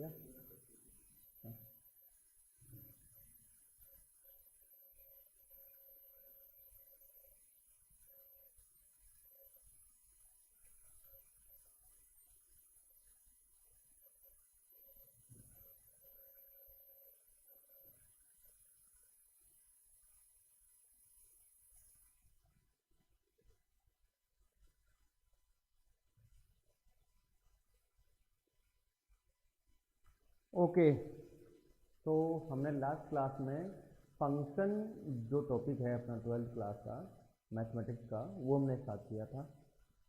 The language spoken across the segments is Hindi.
क्या ओके। तो हमने लास्ट क्लास में फंक्शन जो टॉपिक है अपना 12th क्लास का मैथमेटिक्स का वो हमने स्टार्ट किया था।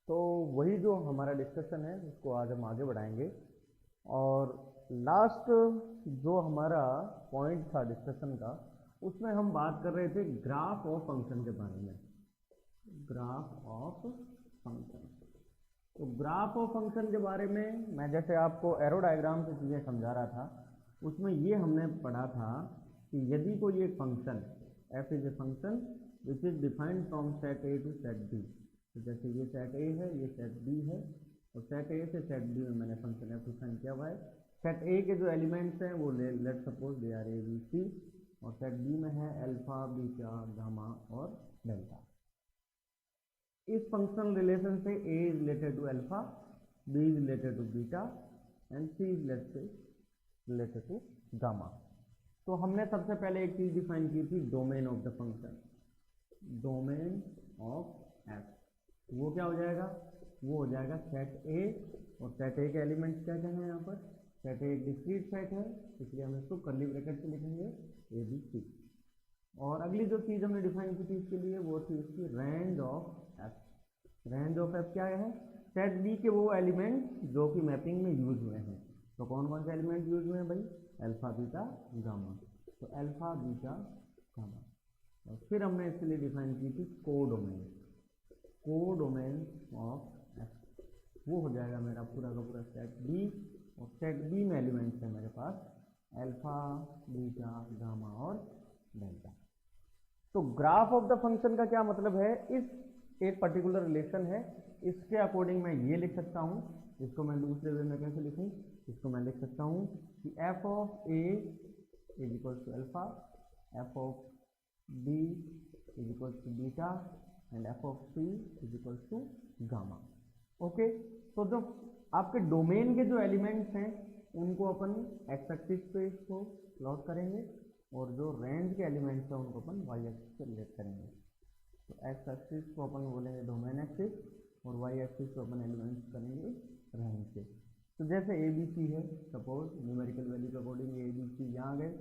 तो वही जो हमारा डिस्कशन है उसको आज हम आगे बढ़ाएंगे। और लास्ट जो हमारा पॉइंट था डिस्कशन का उसमें हम बात कर रहे थे ग्राफ ऑफ फंक्शन के बारे में। ग्राफ ऑफ फंक्शन, तो ग्राफ ऑफ फंक्शन के बारे में मैं जैसे आपको एरो डायग्राम से चीज़ें समझा रहा था, उसमें ये हमने पढ़ा था कि यदि कोई एक function f is a function which is defined from set A to set B, तो जैसे ये सेट ए है, ये सेट बी है, और सेट ए से सेट बी में मैंने फंक्शन f डिफाइन किया हुआ है। सेट ए के जो एलिमेंट्स हैं वो let suppose they are A B C, और सेट बी में है अल्फा बीटा गामा और डेल्टा। इस फंक्शनल रिलेशन से a is related to alpha, b is related to beta and c is related to gamma. तो हमने सबसे पहले एक चीज डिफाइन की थी, domain of the function, domain of f। वो क्या हो जाएगा, वो हो जाएगा सेट a, और सेट a के एलिमेंट्स क्या क्या हैं यहाँ पर, सेट a एक डिस्क्रीट सेट है इसलिए हम इसको कर्ली ब्रैकेट से लिखेंगे a b c। और अगली जो चीज़ हमने डिफाइन की थी इसके लिए वो थी इसकी range of f। Range of f क्या है, सेट b के वो एलिमेंट जो कि मैपिंग में यूज हुए हैं। तो कौन कौन से एलिमेंट यूज हुए हैं भाई, अल्फा बीटा गामा, तो अल्फा बीटा गामा। और फिर हमने इसके लिए डिफाइन की थी कोडोमेन, कोडोमेन ऑफ f। वो हो जाएगा मेरा पूरा का पूरा सेट b, और सेट b में एलिमेंट्स है मेरे पास अल्फा बीटा गामा और डेल्टा। तो ग्राफ ऑफ द फंक्शन का क्या मतलब है, इस एक पर्टिकुलर रिलेशन है, इसके अकॉर्डिंग मैं ये लिख सकता हूँ। इसको मैं दूसरे वे में कैसे लिखूँ, इसको मैं लिख सकता हूँ कि f of a is equal to alpha, f of b is equal to beta and f of c is equal to gamma. Okay, तो जो आपके डोमेन के जो एलिमेंट्स हैं उनको अपन एक्स एक्सिस पे इसको प्लॉट करेंगे, और जो रेंज के एलिमेंट्स हैं उनको अपन वाई एक्सिस से रिलेट करेंगे। तो एक्स एक्सिस को अपन बोलेंगे डोमेन एक्सिस, और वाई एक्सिस को अपन एलिमेंट्स करेंगे रेंज के। तो जैसे ए बी सी है, सपोज न्यूमेरिकल वैल्यू के अकॉर्डिंग ए बी सी यहाँ आ गए,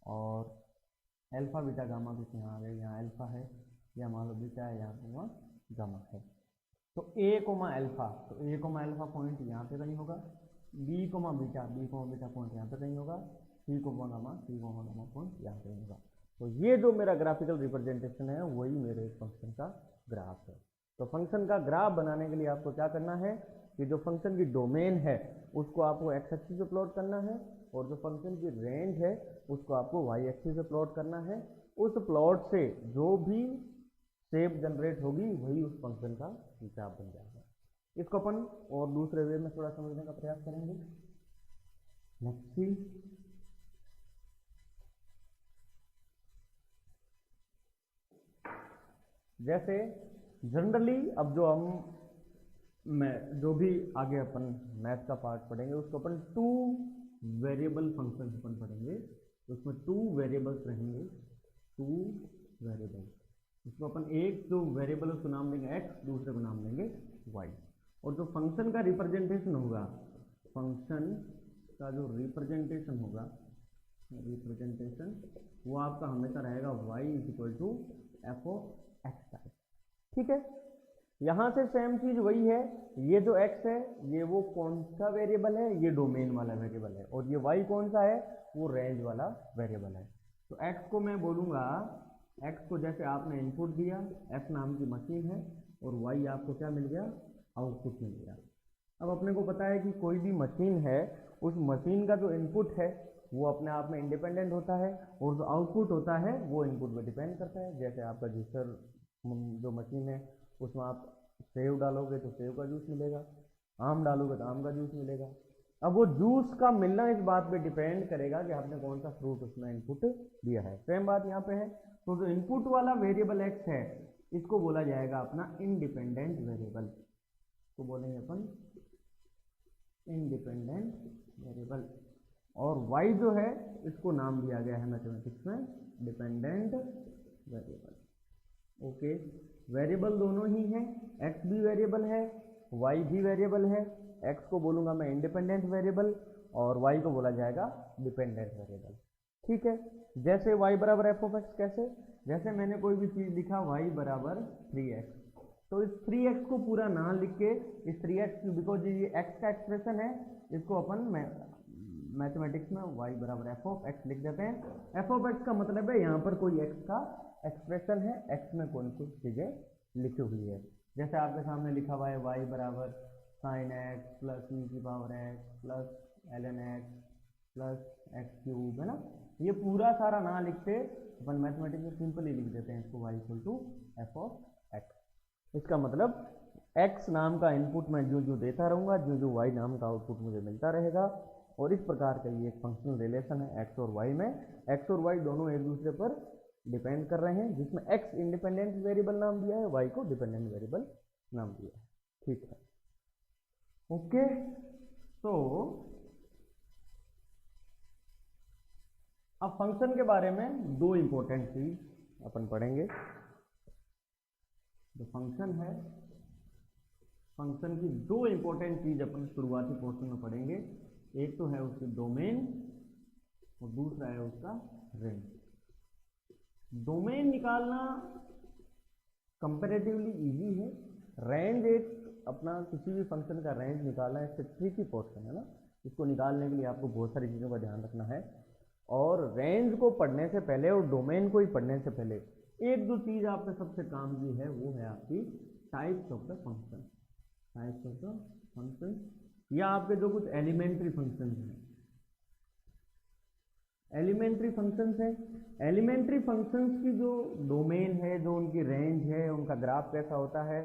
और अल्फा बीटा गामा कुछ यहाँ आ गए, यहाँ अल्फा है या मान लो बीटा है, यहाँ पर गामा है। तो ए कोमा अल्फा, तो ए कोमा अल्फा पॉइंट यहाँ पे कहीं होगा, बी कोमा बीटा पॉइंट यहाँ पे कहीं होगा, सी कोमा गामा पॉइंट यहाँ पे होगा। तो ये जो मेरा ग्राफिकल रिप्रेजेंटेशन है वही मेरे फंक्शन का ग्राफ है। तो फंक्शन का ग्राफ बनाने के लिए आपको क्या करना है कि जो फंक्शन की डोमेन है उसको आपको एक्स एक्सिस पे प्लॉट करना है, और जो फंक्शन की रेंज है उसको आपको वाई एक्सिस पे प्लॉट करना है। उस प्लॉट से जो भी शेप जनरेट होगी वही उस फंक्शन का ग्राफ बन जाएगा। इसको अपन और दूसरे वे में थोड़ा समझने का प्रयास करेंगे। नेक्स्ट सी, जैसे जनरली अब जो हम जो भी आगे अपन मैथ का पार्ट पढ़ेंगे उसको अपन टू वेरिएबल फंक्शन अपन पढ़ेंगे, तो उसमें टू वेरिएबल्स रहेंगे, टू वेरिएबल। इसको अपन एक जो वेरिएबल उसको नाम देंगे x, दूसरे को नाम देंगे y। और जो फंक्शन का रिप्रेजेंटेशन होगा, फंक्शन का जो रिप्रेजेंटेशन होगा, रिप्रेजेंटेशन वो आपका हमेशा रहेगा y is equal to F of X type. ठीक है, यहाँ से सेम चीज वही है, ये जो x है ये वो कौन सा वेरिएबल है, ये डोमेन वाला वेरिएबल है, और ये y कौन सा है, वो रेंज वाला वेरिएबल है। तो x को मैं बोलूँगा, x को जैसे आपने इनपुट दिया, f नाम की मशीन है, और y आपको क्या मिल गया, आउटपुट मिल गया। अब अपने को पता है कि कोई भी मशीन है, उस मशीन का जो इनपुट है वो अपने आप में इंडिपेंडेंट होता है, और जो आउटपुट होता है वो इनपुट पर डिपेंड करता है। जैसे आपका जूसर जो मशीन है उसमें आप सेव डालोगे तो सेव का जूस मिलेगा, आम डालोगे तो आम का जूस मिलेगा। अब वो जूस का मिलना इस बात पे डिपेंड करेगा कि आपने कौन सा फ्रूट उसमें इनपुट दिया है। सेम बात यहाँ पे है। तो जो इनपुट वाला वेरिएबल एक्स है इसको बोला जाएगा अपना इंडिपेंडेंट वेरिएबल, तो बोलेंगे अपन इंडिपेंडेंट वेरिएबल। और y जो है इसको नाम दिया गया है मैथमेटिक्स में डिपेंडेंट वेरिएबल। ओके, वेरिएबल दोनों ही हैं, x भी वेरिएबल है y भी वेरिएबल है। x को बोलूँगा मैं इंडिपेंडेंट वेरिएबल और y को बोला जाएगा डिपेंडेंट वेरिएबल। ठीक है, जैसे y बराबर एफ ऑफ एक्स, कैसे, जैसे मैंने कोई भी चीज़ लिखा y बराबर 3x, तो इस 3x को पूरा ना लिख के इस 3x, बिकॉज ये x का एक्सप्रेशन है, इसको अपन मैथमेटिक्स में y बराबर एफ ऑफ एक्स लिख देते हैं। एफ ऑफ एक्स का मतलब है यहाँ पर कोई x का एक्सप्रेशन है, x में कौन सी चीज़ें लिखी हुई है। जैसे आपके सामने लिखा हुआ है y बराबर साइन एक्स प्लस ई की power x plus ln x plus x cube, है ना। ये पूरा सारा ना लिखते अपन मैथमेटिक्स में सिंपली लिख देते हैं इसको y equal to F of X. इसका मतलब x नाम का इनपुट मैं जो जो देता रहूँगा, जो जो y नाम का आउटपुट मुझे मिलता रहेगा। और इस प्रकार का ये एक फंक्शनल रिलेशन है x और y में। x और y दोनों एक दूसरे पर डिपेंड कर रहे हैं, जिसमें x इंडिपेंडेंट वेरिएबल नाम दिया है, y को डिपेंडेंट वेरिएबल नाम दिया है। ठीक है, ओके। तो अब फंक्शन के बारे में दो इंपॉर्टेंट चीज अपन पढ़ेंगे। जो फंक्शन है, फंक्शन की दो इंपॉर्टेंट चीज अपन शुरुआती पोर्शन में पढ़ेंगे। एक तो है उसकी डोमेन और दूसरा है उसका रेंज। डोमेन निकालना कंपैरेटिवली इजी है, रेंज एक अपना किसी भी फंक्शन का रेंज निकालना इससे ट्रिकी पोर्शन है ना। इसको निकालने के लिए आपको बहुत सारी चीज़ों का ध्यान रखना है। और रेंज को पढ़ने से पहले और डोमेन को ही पढ़ने से पहले एक दो चीज़ आपने सबसे काम की है, वो है आपकी types of the function. Types of the function या आपके जो कुछ एलिमेंट्री फंक्शंस हैं, एलिमेंट्री फंक्शंस हैं। एलिमेंट्री फंक्शंस की जो डोमेन है, जो उनकी रेंज है, उनका ग्राफ कैसा होता है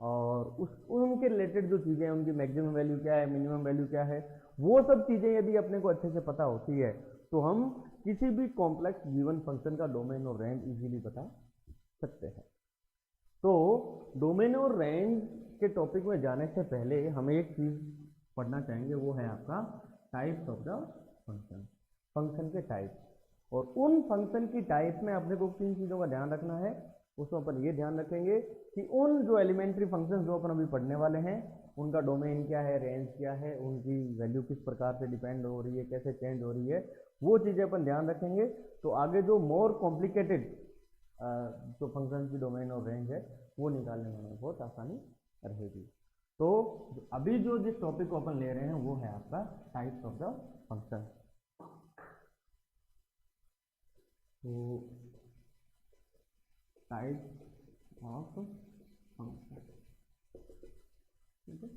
और उनके रिलेटेड जो चीज़ें हैं, उनकी मैक्सिमम वैल्यू क्या है, मिनिमम वैल्यू क्या है, वो सब चीज़ें यदि अपने को अच्छे से पता होती है तो हम किसी भी कॉम्प्लेक्स गिवन फंक्शन का डोमेन और रेंज इजीली बता सकते हैं। तो डोमेन और रेंज के टॉपिक में जाने से पहले हम एक चीज़ पढ़ना चाहेंगे, वो है आपका types of the function. Function के टाइप और उन फंक्शन की टाइप में अपने को किन चीज़ों का ध्यान रखना है, उसमें अपन ये ध्यान रखेंगे कि उन जो एलिमेंट्री फंक्शंस जो अपन अभी पढ़ने वाले हैं उनका डोमेन क्या है, रेंज क्या है, उनकी वैल्यू किस प्रकार से डिपेंड हो रही है, कैसे चेंज हो रही है, वो चीज़ें अपन ध्यान रखेंगे। तो आगे जो मोर कॉम्प्लिकेटेड जो फंक्शन की डोमेन और रेंज है वो निकालने में हमें बहुत आसानी रहेगी। तो अभी जो जिस टॉपिक को अपन ले रहे हैं वो है आपका टाइप्स ऑफ द फंक्शन। तो टाइप्स ऑफ फंक्शन, ठीक है।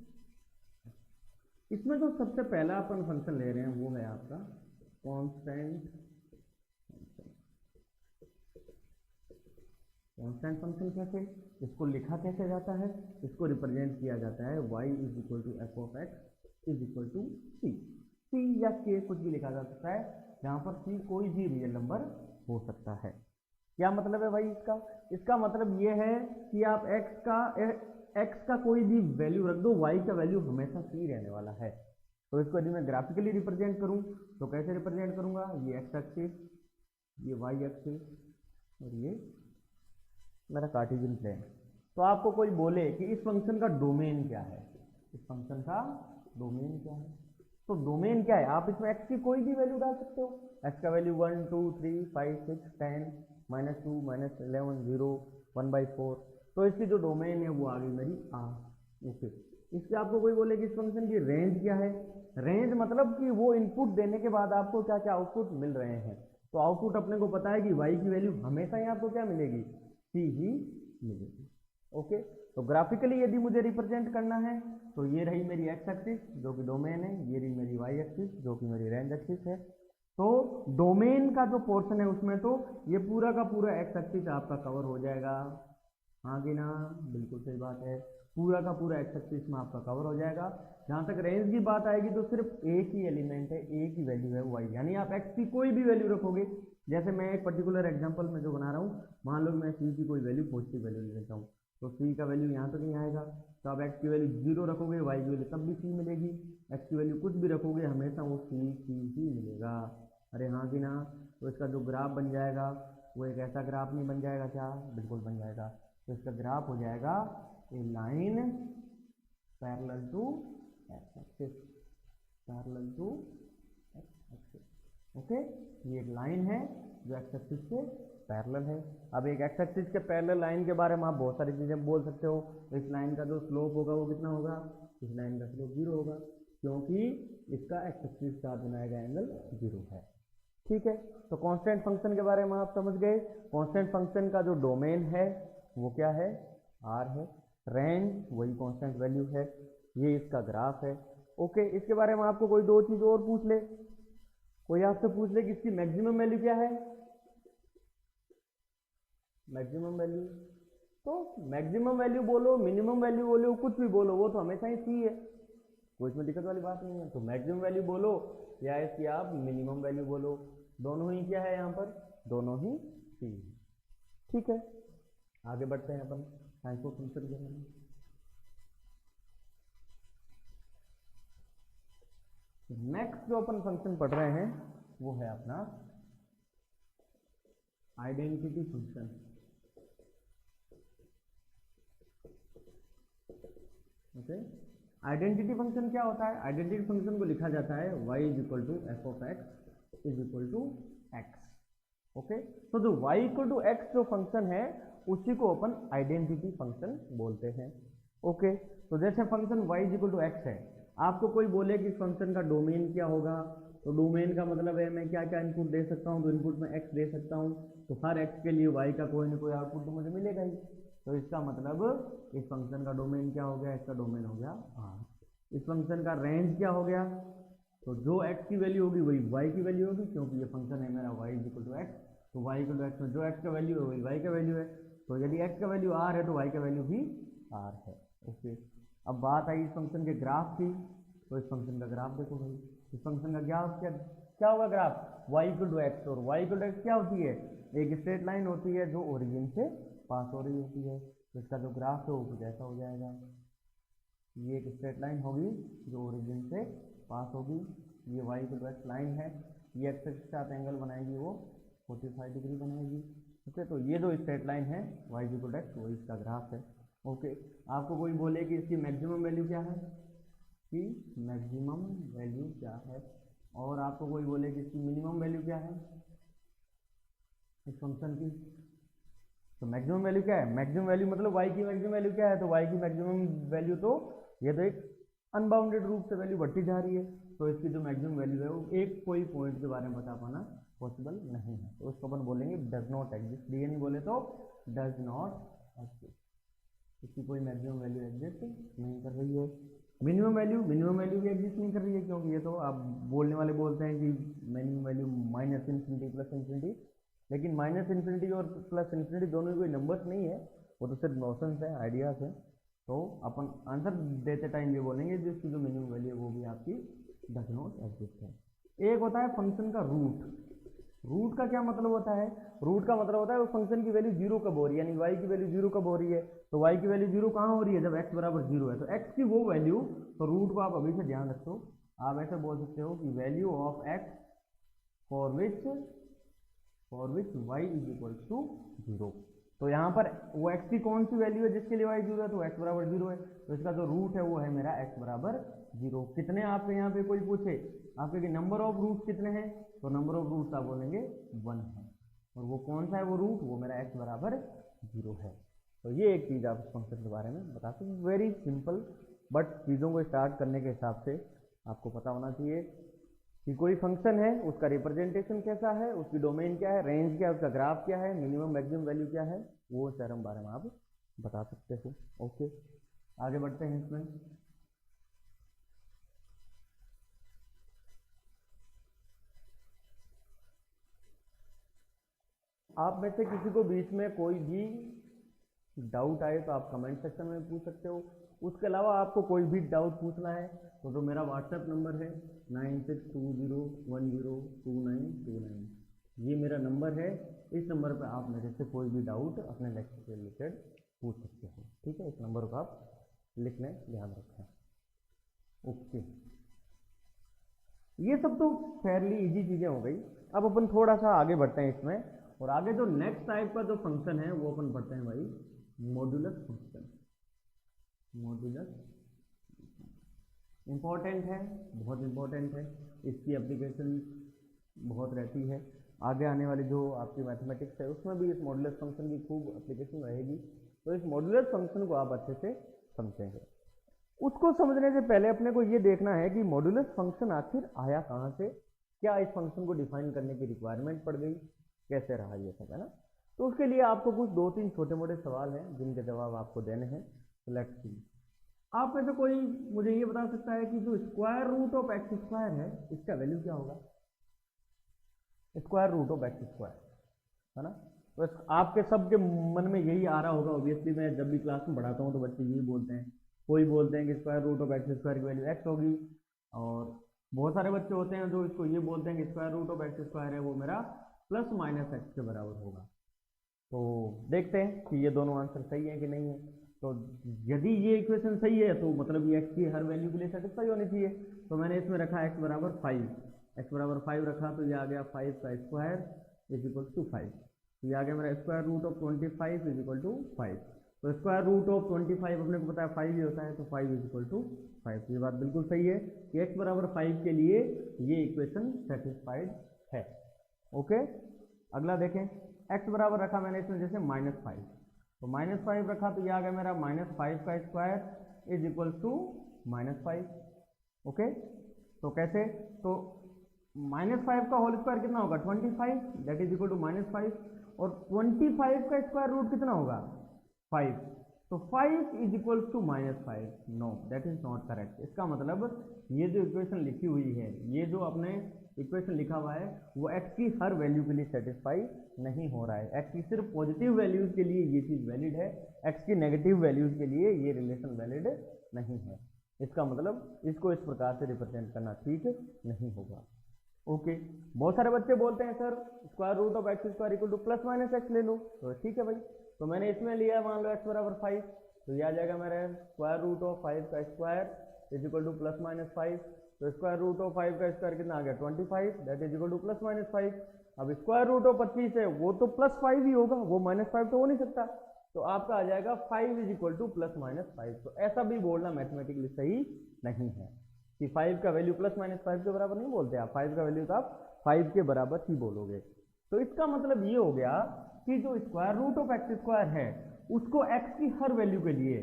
इसमें जो सबसे पहला अपन फंक्शन ले रहे हैं वो है आपका कांस्टेंट फंक्शन। कांस्टेंट फंक्शन कैसे, इसको लिखा कैसे जाता है, इसको रिप्रेजेंट किया जाता है y is equal to F of X is equal to C. C या के कुछ भी लिखा जा सकता है, जहाँ पर सी कोई भी रियल नंबर हो सकता है। क्या मतलब है भाई इसका, इसका मतलब ये है कि आप x का कोई भी वैल्यू रख दो, y का वैल्यू हमेशा सी रहने वाला है। तो इसको यदि मैं ग्राफिकली रिप्रेजेंट करूं तो कैसे रिप्रेजेंट करूंगा, ये x एक्सिस, ये y एक्सिस और ये मेरा कार्टेशियन प्लेन। तो आपको कोई बोले कि इस फंक्शन का डोमेन क्या है, इस फंक्शन का डोमेन क्या है, तो डोमेन क्या है, आप इसमें x की कोई भी वैल्यू डाल सकते हो। x का वैल्यू 1 2 3 5 6 10 -2 -11 0 1/4, तो इसकी जो डोमेन है वो आ गई मेरी R। ओके, इससे आपको कोई बोले कि इस फंक्शन की रेंज क्या है, रेंज मतलब कि वो इनपुट देने के बाद आपको क्या क्या आउटपुट मिल रहे हैं। तो आउटपुट अपने को पता है कि y की वैल्यू हमेशा ही आपको क्या मिलेगी, c ही मिलेगी। ओके, तो ग्राफिकली यदि मुझे रिप्रेजेंट करना है तो ये रही मेरी x एक्सिस जो कि डोमेन है, ये रही मेरी y एक्सिस जो कि मेरी रेंज एक्सिस है। तो डोमेन का जो पोर्शन है उसमें तो ये पूरा का पूरा x एक्सिस आपका कवर हो जाएगा, हाँ कि ना, बिल्कुल सही बात है। पूरा का पूरा एक्स एक्सिस में आपका कवर हो जाएगा। जहाँ तक रेंज की बात आएगी तो सिर्फ एक ही एलिमेंट है, एक ही वैल्यू है वाई, यानी आप एक्स की कोई भी वैल्यू रखोगे। जैसे मैं एक पर्टिकुलर एग्जांपल में जो बना रहा हूँ, मान लो मैं सी की कोई वैल्यू पॉजिटिव वैल्यू ले लेता हूँ, तो सी का वैल्यू यहाँ तक नहीं आएगा। तो आप एक्स की वैल्यू 0 रखोगे, वाई की वैल्यू तब भी सी मिलेगी। एक्स की वैल्यू कुछ भी रखोगे, हमेशा वो सी ही मिलेगा। अरे हाँ कि ना? तो इसका जो ग्राफ बन जाएगा वो एक ऐसा ग्राफ नहीं बन जाएगा क्या? बिल्कुल बन जाएगा। तो इसका ग्राफ हो जाएगा a line parallel to X axis, parallel to X axis. Okay, ये एक लाइन है जो एक्स एक्सिस के पैरेलल है। अब एक एक्स एक्सिस के पैरेलल लाइन के बारे में आप बहुत सारी चीज़ें बोल सकते हो। इस लाइन का जो स्लोप होगा वो कितना होगा? इस लाइन का स्लोप 0 होगा, क्योंकि इसका एक्स एक्सिस के साथ बनाया गया एंगल 0 है। ठीक है, तो कांस्टेंट फंक्शन के बारे में आप समझ गए। कांस्टेंट फंक्शन का जो डोमेन है वो क्या है? आर है। रेंज वही कांस्टेंट वैल्यू है। ये इसका ग्राफ है। ओके, इसके बारे में आपको कोई दो चीज और पूछ ले, कोई आपसे पूछ ले कि इसकी मैक्सिमम वैल्यू क्या है? मैक्सिमम वैल्यू, तो मैक्सिमम वैल्यू बोलो, मिनिमम वैल्यू बोलो, कुछ भी बोलो, वो तो हमेशा ही सी है, कोई इसमें दिक्कत वाली बात नहीं है। तो मैक्सिमम वैल्यू बोलो या इसकी आप मिनिमम वैल्यू बोलो, दोनों ही क्या है यहाँ पर? दोनों ही सी है। ठीक है, आगे बढ़ते हैं अपन ट्रांसफर फंक्शन के बारे में। नेक्स्ट जो अपन फंक्शन पढ़ रहे हैं वो है अपना identity function. Okay, identity function क्या होता है? आइडेंटिटी फंक्शन को लिखा जाता है y equal to F of X is equal to X. Okay, तो जो y इक्वल टू एक्स जो फंक्शन है उसी को अपन आइडेंटिटी फंक्शन बोलते हैं। ओके, तो जैसे function y equal to X है, आपको कोई बोले कि फंक्शन का डोमेन क्या होगा, तो डोमेन का मतलब है मैं क्या क्या इनपुट दे सकता हूँ, तो इनपुट में x दे सकता हूँ, तो हर x के लिए y का कोई ना कोई आउटपुट तो मुझे मिलेगा ही। तो इसका मतलब इस फंक्शन का डोमेन क्या हो गया? इसका डोमेन हो गया R। इस फंक्शन का रेंज क्या हो गया? तो जो x की वैल्यू होगी वही y की वैल्यू होगी, क्योंकि ये फंक्शन है मेरा y इक्वल टू एक्स, तो y इक्वल टू एक्स में जो x का वैल्यू है वही y का वैल्यू है। तो यदि x का वैल्यू R है तो y का वैल्यू भी R है। ओके, अब बात आई इस फंक्शन के ग्राफ की, तो इस फंक्शन का ग्राफ देखो भाई, इस फंक्शन का ग्राफ क्या होगा? Graph y equal to X, और y इक्वल टू एक्स क्या होती है? एक स्ट्रेट लाइन होती है जो ओरिजिन से पास हो रही होती है। तो इसका जो ग्राफ है वो कुछ ऐसा हो जाएगा, ये एक स्ट्रेट लाइन होगी जो ओरिजिन से पास होगी, ये y equal to X line है, ये एक्स के साथ एंगल बनाएगी वो 45 डिग्री बनाएगी। ओके, तो ये जो स्ट्रेट लाइन है y इक्वल टू एक्स वो इसका ग्राफ है। ओके, आपको कोई बोले कि इसकी मैक्सिमम वैल्यू क्या है, कि मैक्सिमम वैल्यू क्या है, और आपको कोई बोले कि इसकी मिनिमम वैल्यू क्या है इस फंक्शन की, तो मैक्सिमम वैल्यू क्या है? मैक्सिमम वैल्यू मतलब y की मैक्सिमम वैल्यू क्या है? तो y की मैक्सिमम वैल्यू तो ये तो एक अनबाउंडेड रूप से वैल्यू बढ़ती जा रही है, तो इसकी जो मैक्सिमम वैल्यू है वो एक कोई पॉइंट के बारे में बता पाना पॉसिबल नहीं है, तो उसको अपन बोलेंगे डज नॉट एग्जिस्ट। ये नहीं बोले तो डज नॉट एग्जिस्ट, इसकी कोई मैक्सिमम वैल्यू एग्जिस्ट नहीं कर रही है। मिनिमम वैल्यू भी एग्जिस्ट नहीं कर रही है, क्योंकि ये तो आप बोलने वाले बोलते हैं कि minimum value minus infinity plus infinity, लेकिन माइनस इन्फिनिटी और प्लस इन्फिनिटी दोनों कोई नंबर्स नहीं है, वो तो सिर्फ नोशंस है, आइडियाज है। तो अपन आंसर देते टाइम ये बोलेंगे जिसकी जो मिनिमम वैल्यू है वो भी आपकी डज नॉट एग्जिस्ट है। एक होता है फंक्शन का रूट। रूट का क्या मतलब होता है? रूट का मतलब होता है वो फंक्शन की वैल्यू 0 कब हो रही है, यानी y की वैल्यू 0 कब हो रही है, तो y की वैल्यू 0 कहाँ हो रही है? जब x बराबर 0 है, तो x की वो वैल्यू, तो रूट को आप अभी से ध्यान रखो, आप ऐसे बोल सकते हो कि value of x for which y is equal to 0। तो यहाँ पर वो x की कौन सी वैल्यू है जिसके लिए y 0 है, तो x बराबर 0 है, तो इसका जो रूट है वो है मेरा x बराबर 0। कितने आपके यहाँ पे कोई पूछे आपके कि नंबर ऑफ रूट्स कितने हैं, तो नंबर ऑफ रूट्स आप बोलेंगे 1 है, और वो कौन सा है वो रूट? वो मेरा x बराबर 0 है। तो ये एक चीज़ आप इस फंक्शन के बारे में बता सकते हैं, वेरी सिंपल, बट चीज़ों को स्टार्ट करने के हिसाब से आपको पता होना चाहिए कि कोई फंक्शन है उसका रिप्रेजेंटेशन कैसा है, उसकी डोमेन क्या है, रेंज क्या है, उसका ग्राफ क्या है, मिनिमम मैक्सिमम वैल्यू क्या है, वो सारे बारे में आप बता सकते हो। ओके, आगे बढ़ते हैं इसमें। आप में से किसी को बीच में कोई भी डाउट आए तो आप कमेंट सेक्शन में पूछ सकते हो। उसके अलावा आपको कोई भी डाउट पूछना है तो जो मेरा व्हाट्सएप नंबर है 9620102929, ये मेरा नंबर है। इस नंबर पर आप मेरे से कोई भी डाउट अपने लेक्चर से रिलेटेड पूछ सकते हो, ठीक है। इस नंबर को आप लिख लें, ध्यान रखें। ओके, ये सब तो फेयरली इजी चीज़ें हो गई। अब अपन थोड़ा सा आगे बढ़ते हैं इसमें, और आगे जो नेक्स्ट टाइप का जो फंक्शन है वो अपन पढ़ते हैं भाई मॉड्यूलस फंक्शन। मॉड्यूलस इम्पॉर्टेंट है, बहुत इम्पॉर्टेंट है, इसकी एप्लीकेशन बहुत रहती है। आगे आने वाली जो आपकी मैथमेटिक्स है उसमें भी इस मॉड्यूलस फंक्शन की खूब एप्लीकेशन रहेगी। तो इस मॉड्यूलस फंक्शन को आप अच्छे से समझेंगे। उसको समझने से पहले अपने को ये देखना है कि मॉड्यूलस फंक्शन आखिर आया कहाँ से, क्या इस फंक्शन को डिफाइन करने की रिक्वायरमेंट पड़ गई, कैसे रहा ये सब, है ना। तो उसके लिए आपको कुछ 2-3 छोटे मोटे सवाल हैं जिनके जवाब आपको देने हैं। तो लेट्स सी, आप में से कोई मुझे ये बता सकता है कि जो square root of X square है इसका वैल्यू क्या होगा? Square root of X square, है ना। तो आपके सबके मन में यही आ रहा होगा। ऑब्वियसली मैं जब भी क्लास में पढ़ाता हूँ तो बच्चे यही बोलते हैं, कोई बोलते हैं कि square root of X square की वैल्यू एक्स होगी, और बहुत सारे बच्चे होते हैं जो इसको ये बोलते हैं कि square root of X square है वो मेरा प्लस माइनस एक्स के बराबर होगा। तो देखते हैं कि ये दोनों आंसर सही है कि नहीं है। तो यदि ये इक्वेशन सही है तो मतलब ये एक्स की हर वैल्यू के लिए सेटिस्फाई होनी चाहिए। तो मैंने इसमें रखा एक्स बराबर 5, एक्स बराबर 5 रखा तो ये आ गया 5 का स्क्वायर इज इक्वल टू 5। तो ये आ गया मेरा square root of 25 is equal to 5। तो स्क्वायर रूट ऑफ 25 अपने को पता है 5 ही होता है, तो 5 इज इक्वल टू 5। ये बात बिल्कुल सही है कि एक्स बराबर 5 के लिए ये इक्वेशन सेटिस्फाइड है। ओके, अगला देखें, एक्स बराबर रखा मैंने इसमें जैसे -5, तो -5 रखा तो ये आ गया मेरा -5 का स्क्वायर इज इक्वल टू -5। ओके, तो कैसे, तो -5 का होल स्क्वायर कितना होगा 25, दैट इज इक्वल टू -5, और 25 का स्क्वायर रूट कितना होगा 5, तो 5 is equal to -5। No, that is not correct. इसका मतलब ये जो इक्वेशन लिखी हुई है, ये जो आपने इक्वेशन लिखा हुआ है वो एक्स की हर वैल्यू के लिए सेटिस्फाई नहीं हो रहा है। एक्स की सिर्फ पॉजिटिव वैल्यूज के लिए ये चीज़ वैलिड है, एक्स की नेगेटिव वैल्यूज के लिए ये रिलेशन वैलिड नहीं है। इसका मतलब इसको इस प्रकार से रिप्रेजेंट करना ठीक नहीं होगा। ओके, बहुत सारे बच्चे बोलते हैं sir square root of X square equal to plus minus X ले लो, तो ठीक है भाई। तो मैंने इसमें लिया मान लो एक्स बराबर 5, तो ये आ जाएगा मेरा स्क्वायर रूट ऑफ 5 का square is equal to plus minus 5। तो स्क्वायर रूट ऑफ 5 का स्क्वायर कितना आ गया 25, that is equal to plus minus 5। अब स्क्वायर रूट ऑफ 25 है वो तो प्लस 5 ही होगा, वो -5 तो हो नहीं सकता। तो आपका आ जाएगा 5 is equal to plus minus 5। तो ऐसा भी बोलना मैथमेटिकली सही नहीं है कि 5 का वैल्यू प्लस माइनस 5 के बराबर नहीं बोलते आप, 5 का वैल्यू तो आप 5 के बराबर ही बोलोगे। तो इसका मतलब ये हो गया कि जो square root of X square है उसको एक्स की हर वैल्यू के लिए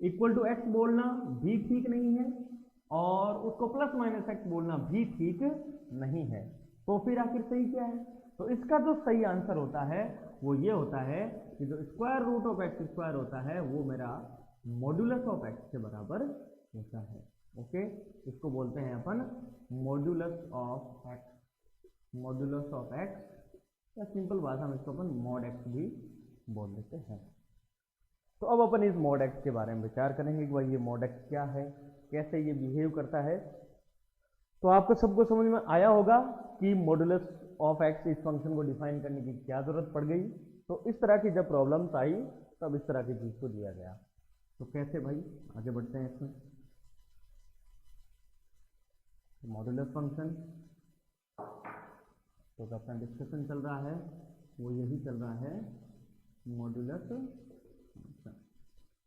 इक्वल टू एक्स बोलना भी ठीक नहीं है, और उसको प्लस माइनस एक्स बोलना भी ठीक नहीं है। तो फिर आखिर सही क्या है? तो इसका जो सही आंसर होता है वो ये होता है कि जो square root of X square होता है वो मेरा मॉड्यूलस ऑफ एक्स के बराबर होता है। ओके, इसको बोलते हैं अपन modulus of X, modulus of X, या सिंपल भाषा में इसको अपन मॉड एक्स भी बोल देते हैं। तो अब अपन इस मॉड एक्स के बारे में विचार करेंगे कि भाई ये मॉड एक्स क्या है, कैसे ये बिहेव करता है। तो आपको सबको समझ में आया होगा कि मॉड्यूलस ऑफ एक्स इस फंक्शन को डिफाइन करने की क्या जरूरत पड़ गई। तो इस तरह की जब प्रॉब्लम्स आई तब इस तरह की चीज को दिया गया। तो कैसे भाई आगे बढ़ते हैं इसमें। मॉड्यूलस फंक्शन तो अपना डिस्कशन चल रहा है वो यही चल रहा है, मॉड्यूलस फंक्शन।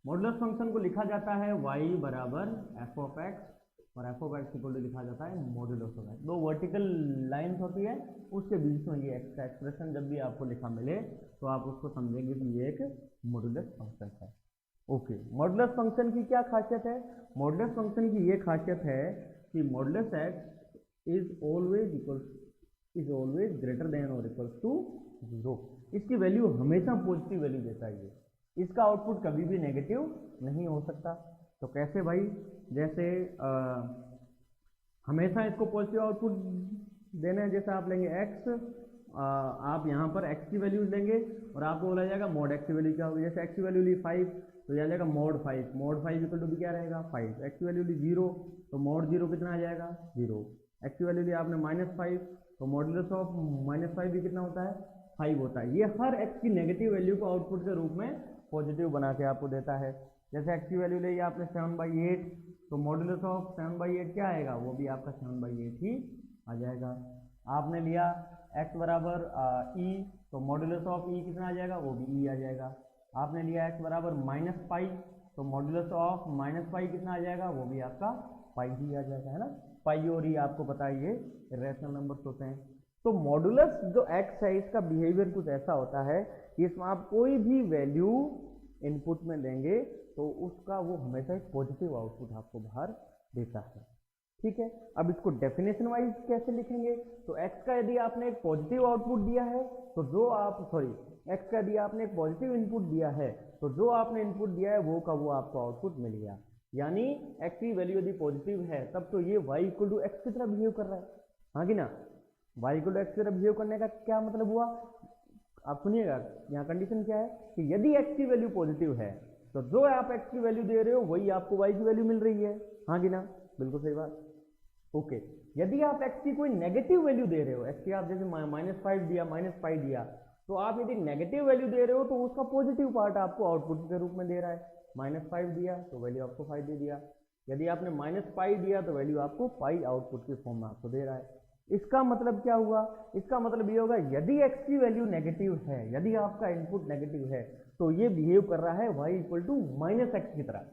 मॉड्यूलस फंक्शन को लिखा जाता है y बराबर एफ ऑफ एक्स, और F of X equal to लिखा जाता है मॉड्यूलस ऑफ एक्स। दो वर्टिकल लाइंस होती है उसके बीच में ये एक्स का एक्सप्रेशन जब भी आपको लिखा मिले तो आप उसको समझेंगे कि ये एक मॉड्यूलस फंक्शन है। ओके, मॉड्यूलस फंक्शन की क्या खासियत है? मॉड्यूलस फंक्शन की ये खासियत है कि modulus x is always greater than और इक्वल टू 0। इसकी वैल्यू हमेशा पॉजिटिव वैल्यू देता है ये, इसका आउटपुट कभी भी नेगेटिव नहीं हो सकता। तो कैसे भाई, जैसे हमेशा इसको पॉजिटिव आउटपुट देना है, जैसे आप लेंगे x आप यहाँ पर x की वैल्यूज लेंगे और आपको बोला जाएगा मॉड x की वैल्यू क्या होगी। जैसे x की वैल्यू ली 5 तो यह आ जाएगा मॉड 5 इक्वल टू भी क्या रहेगा 5। x की वैल्यू ली 0 तो मॉड 0 कितना आ जाएगा 0। x की वैल्यू ली आपने -5 तो मॉडुलस ऑफ -5 भी कितना होता है 5 होता है। ये हर x की नेगेटिव वैल्यू को आउटपुट के रूप में पॉजिटिव बना के आपको देता है। जैसे x की वैल्यू ली आपने 7/8 तो मॉडुलस ऑफ 7/8 क्या आएगा, वो भी आपका 7/8 ही आ जाएगा। आपने लिया x बराबर e तो मॉडुलस ऑफ e कितना आ जाएगा, वो भी e आ जाएगा। आपने लिया x बराबर -पाई तो मॉडुलस ऑफ -पाई कितना आ जाएगा, वो भी आपका पाई ही आ जाएगा, है ना। पाई और ई आपको पता है ये इरेशनल नंबर्स होते हैं। तो मॉडुलस जो x है इसका बिहेवियर कुछ ऐसा होता है कि इसमें आप कोई भी वैल्यू इनपुट में देंगे तो उसका वो हमेशा एक पॉजिटिव आउटपुट आपको बाहर देता है। ठीक है, अब इसको डेफिनेशन वाइज कैसे लिखेंगे, तो x का यदि आपने एक पॉजिटिव आउटपुट दिया है तो जो आप x का यदि आपने एक पॉजिटिव इनपुट दिया है तो जो आपने इनपुट दिया है वो का वो आपको आउटपुट मिल गया। यानी x की वैल्यू यदि पॉजिटिव है तब तो ये y इक्वल टू एक्स की तरह बिहेव कर रहा है, हाँ कि ना। y इक्वल टू एक्स की तरह बिहेव करने का क्या मतलब हुआ, आप सुनिएगा यहाँ कंडीशन क्या है कि यदि x की वैल्यू पॉजिटिव है तो जो आप x की वैल्यू दे रहे हो वही आपको y की वैल्यू मिल रही है, हाँ कि ना, बिल्कुल सही बात। ओके, यदि आप x की कोई नेगेटिव वैल्यू दे रहे हो, x की आप जैसे -5 दिया -5 दिया तो आप यदि नेगेटिव वैल्यू दे रहे हो तो उसका पॉजिटिव पार्ट आपको आउटपुट के रूप में दे रहा है। -5 दिया तो वैल्यू आपको 5 दे दिया, यदि आपने -पाई दिया तो वैल्यू आपको पाई आउटपुट के फॉर्म में आपको दे रहा है। इसका मतलब क्या हुआ, इसका मतलब ये होगा यदि x की वैल्यू नेगेटिव है, यदि आपका इनपुट नेगेटिव है तो ये बिहेव कर रहा है y इक्वल टू -x की तरह,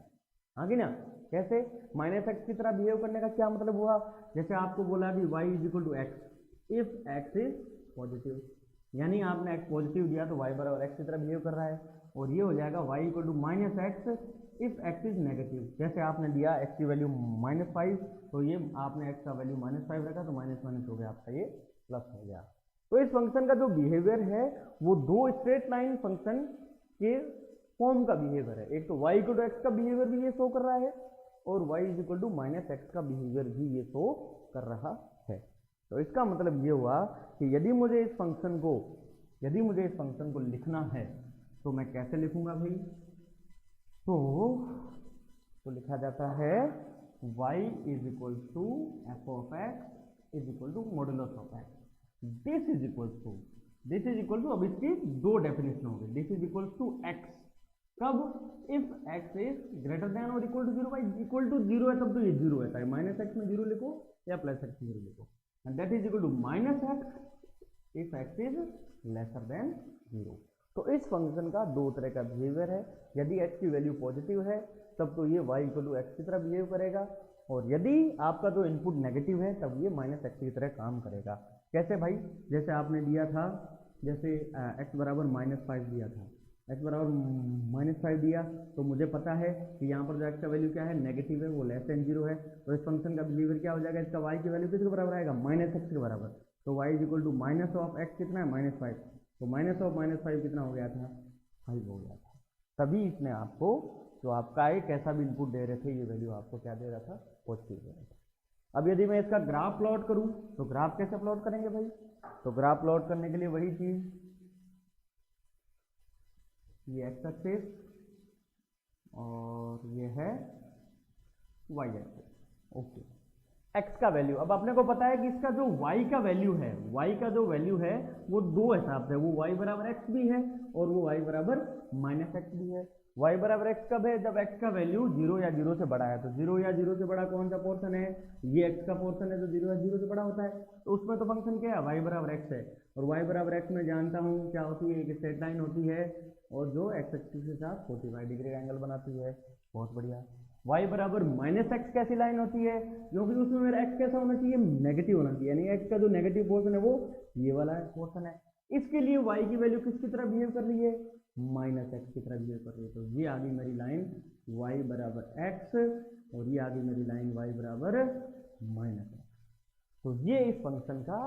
हाँ कि ना। कैसे -x की तरह बिहेव करने का क्या मतलब हुआ, जैसे आपको बोला कि y is equal to X if x is positive, यानी आपने x पॉजिटिव दिया तो y बराबर x की तरह बिहेव कर रहा है। और ये हो जाएगा y equal to -x if x is negative. जैसे आपने दिया x की वैल्यू -5 तो ये आपने x का वैल्यू -5 रखा तो माइनस हो गया आपका ये प्लस हो गया। तो इस फंक्शन का जो बिहेवियर है वो दो स्ट्रेट लाइन फंक्शन के फॉर्म का बिहेवियर है। एक तो y इक्वल टू एक्स का बिहेवियर भी ये शो कर रहा है और y is equal to -x का बिहेवियर भी ये शो कर रहा है। तो इसका मतलब ये हुआ कि यदि मुझे इस फंक्शन को लिखना है तो मैं कैसे लिखूंगा भाई, तो लिखा जाता है y is equal to F of X is equal to modulus of X. This is equal to अब इसकी दो डेफिनेशन हो गई। This is equal to X कब, if x is greater than और इक्वल टू 0, भाई इक्वल टू 0 है तब तो ये 0 है, चाहे -x में 0 लिखो या +x में 0 लिखो, and that is equal to -x if x is lesser than 0। तो इस फंक्शन का दो तरह का बिहेवियर है। यदि x की वैल्यू पॉजिटिव है तब तो ये y इक्वल टू एक्स की तरह बिहेव करेगा, और यदि आपका जो इनपुट नेगेटिव है तब ये -x की तरह काम करेगा। कैसे भाई, जैसे आपने दिया था, जैसे x बराबर -5 दिया था, x बराबर -5 दिया तो मुझे पता है कि यहाँ पर जो x का वैल्यू क्या है नेगेटिव है, वो लेस देन 0 है। तो इस फंक्शन का बिहेवियर क्या हो जाएगा, इसका y की वैल्यू किसके बराबर आएगा, -x के बराबर। तो y is equal to minus of x कितना है -5, तो माइनस ऑफ -5 कितना हो गया था 5 हो गया था। तभी इसने आपको जो आपका एक कैसा भी इनपुट दे रहे थे ये वैल्यू आपको क्या दे रहा था, पॉजिटिव दे रहा था। अब यदि मैं इसका ग्राफ प्लॉट करूं तो ग्राफ कैसे प्लॉट करेंगे भाई, तो ग्राफ प्लॉट करने के लिए वही चीज, ये एक्स एक्सिस और ये है वाई एक्सिस। ओके, एक्स का वैल्यू, अब अपने को पता है कि इसका जो वाई का वैल्यू है, वाई का जो वैल्यू है वो दो हिसाब से, वो वाई बराबर एक्स भी है और वो वाई बराबर -x भी है। y बराबर x कब है, जब x का वैल्यू 0 या 0 से बड़ा है। तो 0 या 0 से बड़ा कौन सा पोर्शन है, ये x का पोर्शन है जो 0 या 0 से बड़ा होता है। तो उसमें तो फंक्शन क्या है, y बराबर x है, और y बराबर x में जानता हूँ क्या होती है, एक स्ट्रेट लाइन होती है और जो x एक्सिस के साथ 45 डिग्री एंगल बनाती है। बहुत बढ़िया। y बराबर -x कैसी लाइन होती है, क्योंकि उसमें मेरा x कैसा होना चाहिए, नेगेटिव होना चाहिए, यानी x का जो नेगेटिव पोर्शन है वो ये वाला पोर्शन है। इसके लिए y की वैल्यू किसकी तरह बिहेव कर रही है, -x की तरह बिहेव कर रही है। तो ये आ गई मेरी लाइन y बराबर x और ये आ गई मेरी लाइन y बराबर -x। तो ये इस फंक्शन का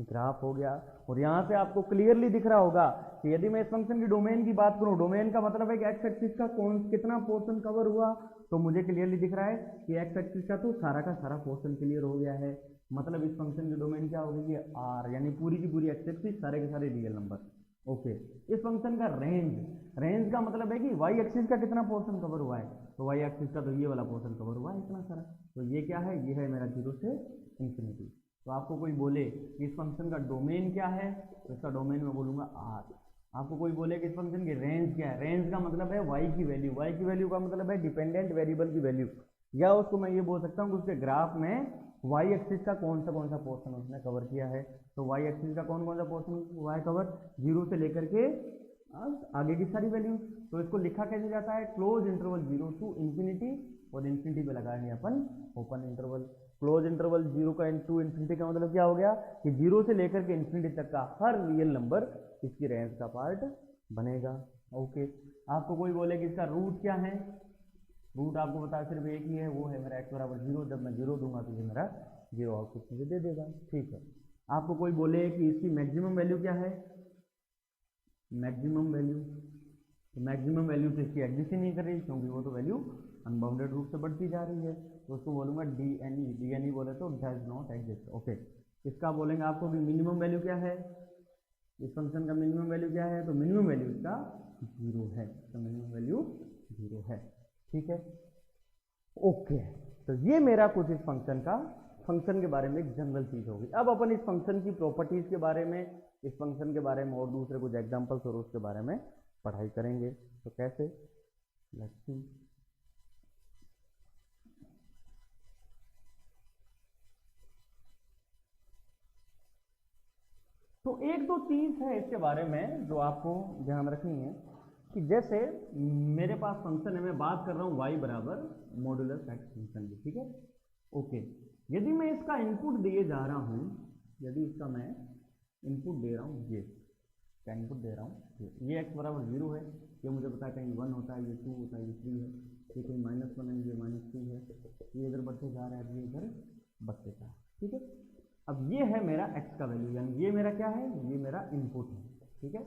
ग्राफ हो गया। और यहाँ से आपको क्लियरली दिख रहा होगा कि यदि मैं इस फंक्शन की डोमेन की बात करूँ, डोमेन का मतलब है कि x एक्सिस का कितना पोर्शन कवर हुआ, तो मुझे क्लियरली दिख रहा है कि x एक्सिस का तो सारा का सारा पोर्शन क्लियर हो गया है। मतलब इस फंक्शन की डोमेन क्या होगी, ये आर, यानी पूरी की पूरी एक्स एक्सिस, सारे के सारे रियल नंबर। ओके, इस फंक्शन का रेंज का मतलब है कि वाई एक्सिस का कितना पोर्शन कवर हुआ है, तो वाई एक्सिस का तो ये वाला पोर्शन कवर हुआ है इतना सारा, तो ये क्या है, ये है मेरा 0 से इंफिनिटी। तो आपको कोई बोले कि इस फंक्शन का डोमेन क्या है, तो इसका डोमेन मैं बोलूँगा आर। आपको कोई बोले कि इस फंक्शन की रेंज क्या है, रेंज का मतलब है वाई की वैल्यू, वाई की वैल्यू का मतलब है डिपेंडेंट वेरिएबल की वैल्यू, या उसको मैं ये बोल सकता हूँ कि उसके ग्राफ में वाई एक्सिस का कौन सा पोर्शन उसने कवर किया है। तो वाई एक्सिस का कौन सा पोर्शन हुआ है कवर, 0 से लेकर के आगे की सारी वैल्यू। तो इसको लिखा कैसे जाता है, क्लोज इंटरवल 0 टू इंफिनिटी, और इंफिनिटी पे लगाएंगे अपन ओपन इंटरवल। क्लोज इंटरवल 0 का टू इंफिनिटी का मतलब क्या हो गया कि 0 से लेकर के इंफिनिटी तक का हर रियल नंबर इसकी रेंज का पार्ट बनेगा। ओके, आपको कोई बोले कि इसका रूट क्या है, रूट आपको बता सिर्फ एक ही है, वो है मेरा x बराबर 0। जब मैं 0 दूंगा तो ये मेरा 0 आउटपुट मुझे दे देगा। ठीक है, आपको कोई बोले कि इसकी मैक्सिमम वैल्यू क्या है, मैक्सिमम वैल्यू, तो मैक्सिमम वैल्यू से इसकी एग्जिस्ट ही नहीं कर रही, क्योंकि वो तो वैल्यू अनबाउंडेड रूप से बढ़ती जा रही है, तो उसको बोलूँगा डी एन ई बोले तो डज नॉट एग्जिस्ट। ओके, इसका बोलेंगे आपको कि मिनिमम वैल्यू क्या है, इस फंक्शन का मिनिमम वैल्यू क्या है, तो मिनिमम वैल्यू इसका 0 है, तो मिनिमम वैल्यू 0 है। ठीक है, ओके, तो ये मेरा कुछ इस फंक्शन के बारे में एक जनरल चीज होगी। अब अपन इस फंक्शन की प्रॉपर्टीज के बारे में, इस फंक्शन के बारे में और दूसरे कुछ एग्जांपल्स और उसके बारे में पढ़ाई करेंगे। तो कैसे, लेट्स सी। तो एक दो चीज है इसके बारे में जो आपको ध्यान रखनी है, कि जैसे मेरे पास फंक्शन है, मैं बात कर रहा हूँ y बराबर मॉडुलस एक्स फंक्शन की। ठीक है, ओके, यदि मैं इसका इनपुट दिए जा रहा हूँ, यदि इसका मैं इनपुट दे रहा हूँ, ये क्या इनपुट दे रहा हूँ, ये x बराबर 0 है, ये मुझे पता है कहीं 1 होता है, ये 2 होता है, ये 3 है, ये कहीं -1 है, ये -2 है, ये इधर बढ़ते जा रहा है, ये इधर बढ़ते जा रहा है। ठीक है, अब ये है मेरा x का वैल्यू, यानी ये मेरा क्या है, ये मेरा इनपुट है। ठीक है,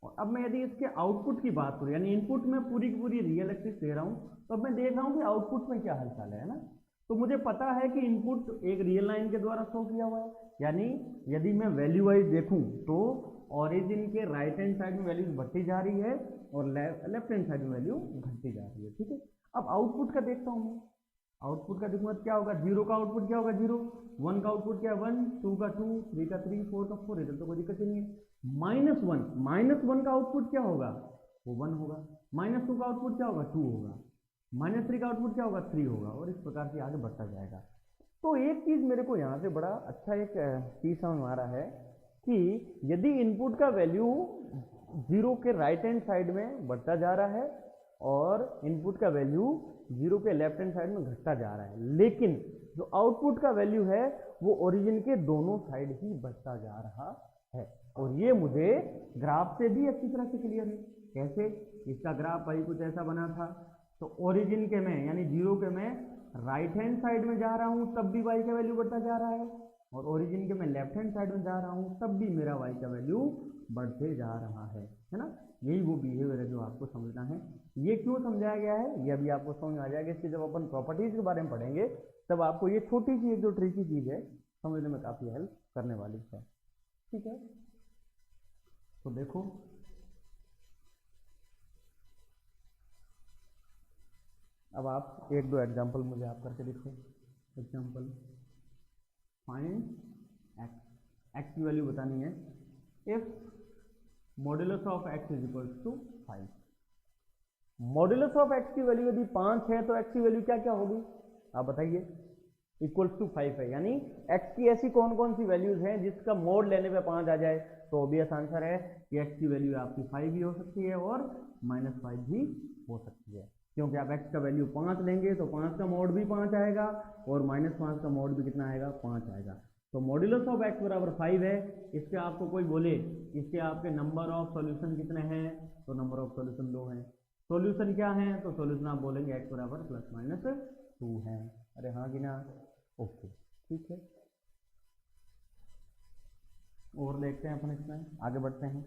और अब मैं यदि इसके आउटपुट की बात करूँ, यानी इनपुट में पूरी की पूरी रियल एक्सिस दे रहा हूँ, तो अब मैं देख रहा हूँ कि आउटपुट में क्या हालचाल है ना। तो मुझे पता है कि इनपुट एक रियल लाइन के द्वारा शो किया हुआ है, यानी यदि मैं वैल्यू वाइज देखूँ तो ऑरिजिन के राइट हैंड साइड में वैल्यू बढ़ती जा रही है और लेफ्ट हैंड साइड में वैल्यू घटती जा रही है। ठीक है, अब आउटपुट का देखता हूँ मैं, आउटपुट का देखूंगा क्या होगा, 0 का आउटपुट क्या होगा 0, 1 का आउटपुट क्या है 1, 2 का 2, 3 का 3, 4 का 4, इधर तो कोई दिक्कत ही नहीं है। -1 का आउटपुट क्या होगा, वो 1 होगा। -2 का आउटपुट क्या होगा, 2 होगा। -3 का आउटपुट क्या होगा, 3 होगा, और इस प्रकार से आगे बढ़ता जाएगा। तो एक चीज मेरे को यहाँ से बड़ा अच्छा एक चीज समझ में आ रहा है कि यदि इनपुट का वैल्यू 0 के राइट हैंड साइड में बढ़ता जा रहा है और इनपुट का वैल्यू 0 के लेफ्ट हैंड साइड में घटता जा रहा है, लेकिन जो आउटपुट का वैल्यू है वो ओरिजिन के दोनों साइड ही बढ़ता जा रहा है, और ये मुझे ग्राफ से भी अच्छी तरह से क्लियर है। कैसे, इसका ग्राफ भाई कुछ ऐसा बना था, तो ओरिजिन के में यानी 0 के में राइट हैंड साइड में जा रहा हूँ तब भी y का वैल्यू बढ़ता जा रहा है, और ओरिजिन के मैं लेफ्ट हैंड साइड में जा रहा हूँ तब भी मेरा y का वैल्यू बढ़ते जा रहा है ना। यही वो बिहेवियर है जो आपको समझना है। ये क्यों समझाया गया है ये अभी आपको समझ आ जाएगा, इसकी जब अपन प्रॉपर्टीज के बारे में पढ़ेंगे तब आपको ये छोटी सी एक जो ट्रिकी चीज है समझने में काफी हेल्प करने वाली है। ठीक है, तो देखो अब आप एक दो एग्जांपल मुझे आप करके दिखो। एग्जांपल, फाइंड एक्स की वैल्यू बतानी है if modulus of X is equals to 5। Modulus of X की वैल्यू यदि 5 है तो एक्स की वैल्यू क्या क्या होगी आप बताइए, इक्वल्स टू 5 है, यानी एक्स की ऐसी कौन कौन सी वैल्यूज हैं जिसका मोड लेने पे 5 आ जाए, तो ऑब्वियस आंसर है कि एक्स की वैल्यू आपकी 5 भी हो सकती है और -5 भी हो सकती है, क्योंकि आप x का वैल्यू 5 लेंगे तो 5 का मोड भी 5 आएगा और -5 का मोड भी कितना आएगा 5 आएगा। तो मॉड्यूलस ऑफ x बराबर 5 है। इसके आपको कोई बोले इसके आपके नंबर ऑफ सॉल्यूशन कितने हैं, तो नंबर ऑफ सॉल्यूशन 2 हैं। सॉल्यूशन क्या है, तो सॉल्यूशन आप बोलेंगे x बराबर ±2 है। अरे हाँ कि ना, ओके ठीक है। और देखते हैं अपन इसमें आगे बढ़ते हैं।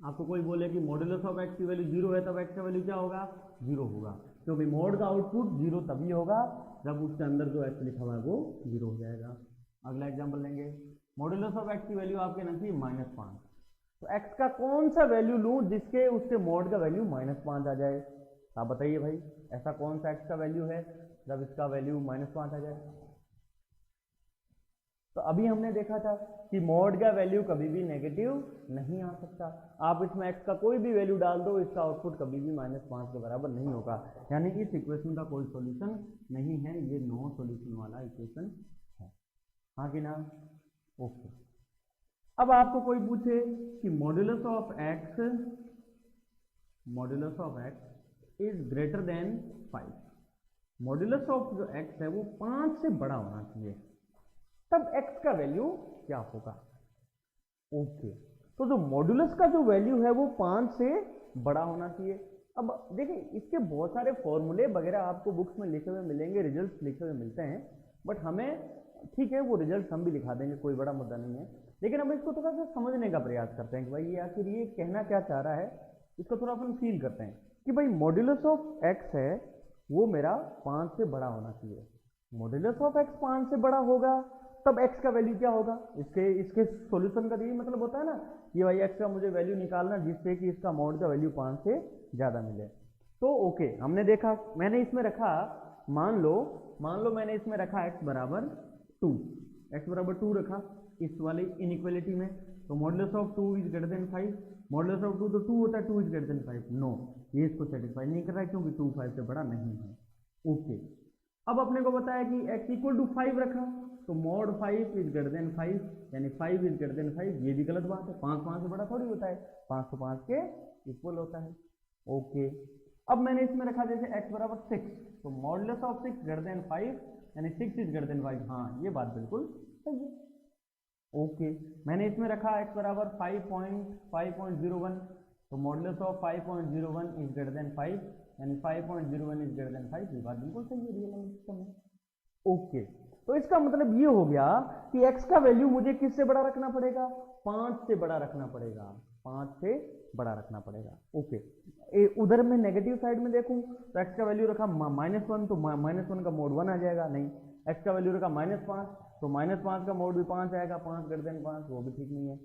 आपको कोई बोले कि मॉड्यूलस ऑफ एक्स की वैल्यू 0 है तब एक्स का वैल्यू क्या होगा 0 होगा, क्योंकि मोड का आउटपुट 0 तभी होगा जब उसके अंदर जो एक्स लिखा हुआ है वो 0 हो जाएगा। अगला एग्जाम्पल लेंगे, मॉड्यूलस ऑफ एक्स की वैल्यू आपके ना थी -5, तो एक्स का कौन सा वैल्यू लूँ जिसके उसके मॉड का वैल्यू -5 आ जाए? आप बताइए भाई, ऐसा कौन सा एक्स का वैल्यू है जब इसका वैल्यू -5 आ जाए? तो अभी हमने देखा था कि मॉड का वैल्यू कभी भी नेगेटिव नहीं आ सकता। आप इसमें x का कोई भी वैल्यू डाल दो, इसका आउटपुट कभी भी -5 के बराबर नहीं होगा, यानी इस इक्वेशन का कोई सॉल्यूशन नहीं है, ये नो सॉल्यूशन वाला इक्वेशन है। हाँ कि ना? ओके। अब आपको कोई पूछे कि modulus of x is greater then 5, modulus of जो x है वो 5 से बड़ा होना चाहिए, तब x का वैल्यू क्या होगा? ओके, तो जो मॉड्यूलस का जो वैल्यू है वो 5 से बड़ा होना चाहिए। अब देखिए, इसके बहुत सारे फॉर्मूले वगैरह आपको बुक्स में लिखे हुए मिलेंगे, रिजल्ट्स लिखे हुए मिलते हैं, बट हमें ठीक है वो रिजल्ट हम भी लिखा देंगे, कोई बड़ा मुद्दा नहीं है, लेकिन हम इसको थोड़ा सा समझने का प्रयास करते हैं कि भाई ये आखिर ये कहना क्या चाह रहा है, इसको थोड़ा अपन फील करते हैं कि भाई मॉड्यूलस ऑफ एक्स है वो मेरा 5 से बड़ा होना चाहिए। मॉड्यूलस ऑफ एक्स 5 से बड़ा होगा तब x का वैल्यू क्या होगा? इसके सॉल्यूशन का यही मतलब होता है ना कि भाई x का मुझे वैल्यू निकालना जिससे कि इसका मॉड का वैल्यू 5 से ज़्यादा मिले। तो ओके, हमने देखा, मैंने इसमें रखा, मान लो मैंने इसमें रखा x बराबर 2 रखा इस वाली इनइक्वालिटी में, तो modulus of 2 is greater then 5, modulus of 2 तो 2 होता है, 2 इज ग्रेटर देन 5, नो, ये इसको सेटिस्फाई नहीं कर रहा है क्योंकि 2 5 से बड़ा नहीं है। ओके, अब अपने को बताया कि x इक्वल टू 5 रखा, तो मॉड 5 इज ग्रेटर देन 5, यानी 5 इज ग्रेटर देन 5, ये भी गलत बात है, 5 से बड़ा थोड़ी होता है, 5 तो 5 के इक्वल होता है। ओके, अब मैंने इसमें रखा जैसे x बराबर 6, तो मॉडुलस ऑफ 6 ग्रेटर देन 5, यानी 6 इज ग्रेटर देन 5, हाँ ये बात बिल्कुल सही है। ओके, मैंने इसमें रखा x बराबर 5.01, तो modulus of 5.01 is greater then 5, यानी 5.01 इज ग्रेटर देन 5, ये बात बिल्कुल सही है रियल नंबर सिस्टम में। ओके, तो इसका मतलब ये हो गया कि x का वैल्यू मुझे किससे बड़ा रखना पड़ेगा? 5 से बड़ा रखना पड़ेगा, 5 से बड़ा रखना पड़ेगा। ओके, उधर मैं नेगेटिव साइड में देखूं तो x का वैल्यू रखा -1, तो -1 का मोड 1 आ जाएगा, नहीं, x का वैल्यू रखा -5, तो -5 का मोड भी 5 आएगा, 5 ग्रेटर देन 5, वो भी ठीक नहीं है।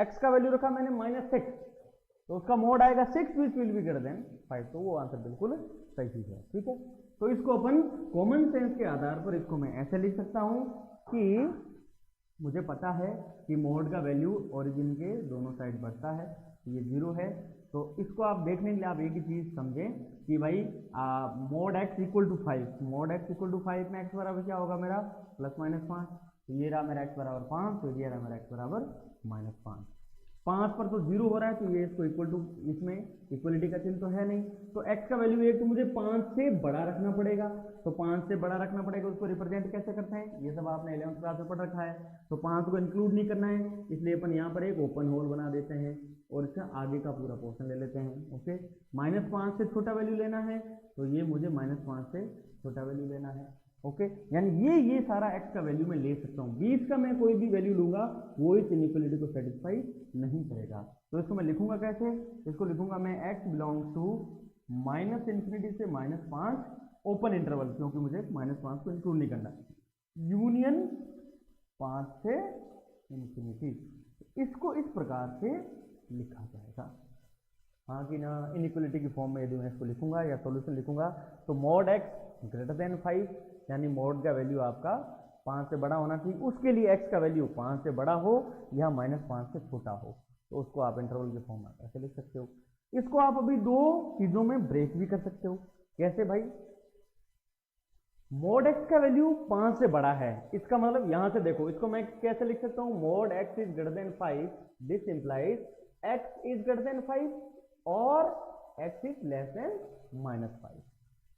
x का वैल्यू रखा मैंने -6, तो उसका मोड आएगा 6 which will be greater than 5, तो वो आंसर बिल्कुल सही है। ठीक है, तो इसको अपन कॉमन सेंस के आधार पर इसको मैं ऐसे लिख सकता हूं कि मुझे पता है कि मोड का वैल्यू ओरिजिन के दोनों साइड बढ़ता है, ये 0 है, तो इसको आप देखने के लिए आप एक ही चीज समझें कि भाई mod x equal to 5, mod x equal to 5 में x बराबर क्या होगा मेरा? ±5, तो ये रहा मेरा x बराबर 5, तो ये रहा मेरा x बराबर -5, 5 पर तो 0 हो रहा है, तो ये इसको इक्वल टू, इसमें इक्वलिटी का चिन्ह तो है नहीं, तो x का वैल्यू एक तो मुझे 5 से बड़ा रखना पड़ेगा, तो 5 से बड़ा रखना पड़ेगा, उसको रिप्रेजेंट कैसे करते हैं ये सब आपने 11th क्लास में पढ़ रखा है, तो 5 को इंक्लूड नहीं करना है, इसलिए अपन यहाँ पर एक ओपन होल बना देते हैं और इसका आगे का पूरा पोर्शन ले लेते हैं। ओके, -5 से छोटा वैल्यू लेना है, तो ये मुझे -5 से छोटा वैल्यू लेना है। ओके, यानी ये सारा x का वैल्यू मैं ले सकता हूँ, 20 का मैं कोई भी वैल्यू लूंगा वो इस इनइक्वालिटी को सेटिस्फाई नहीं करेगा, तो इसको मैं लिखूंगा कैसे? इसको लिखूंगा मैं x बिलोंग्स टू -∞ से -5 ओपन इंटरवल, क्योंकि मुझे -5 को इंक्लूड नहीं करना, यूनियन 5 से ∞, इसको इस प्रकार से लिखा जाएगा। हाँ कि ना? इनइक्वालिटी की फॉर्म में यदि मैं इसको लिखूंगा या सॉल्यूशन लिखूंगा, तो मॉड x ग्रेटर देन 5, यानी मॉड का वैल्यू आपका 5 से बड़ा होना चाहिए, उसके लिए x का वैल्यू 5 से बड़ा हो या -5 से छोटा हो, तो उसको आप इंटरवल के फॉर्म में ऐसे लिख सकते हो। इसको आप अभी दो चीजों में ब्रेक भी कर सकते हो। कैसे भाई? मॉड x का वैल्यू 5 से बड़ा है, इसका मतलब यहां से देखो, इसको मैं कैसे लिख सकता हूं? Mod x is greater then 5, this implies x is greater then 5 और x इज लेस देन -5।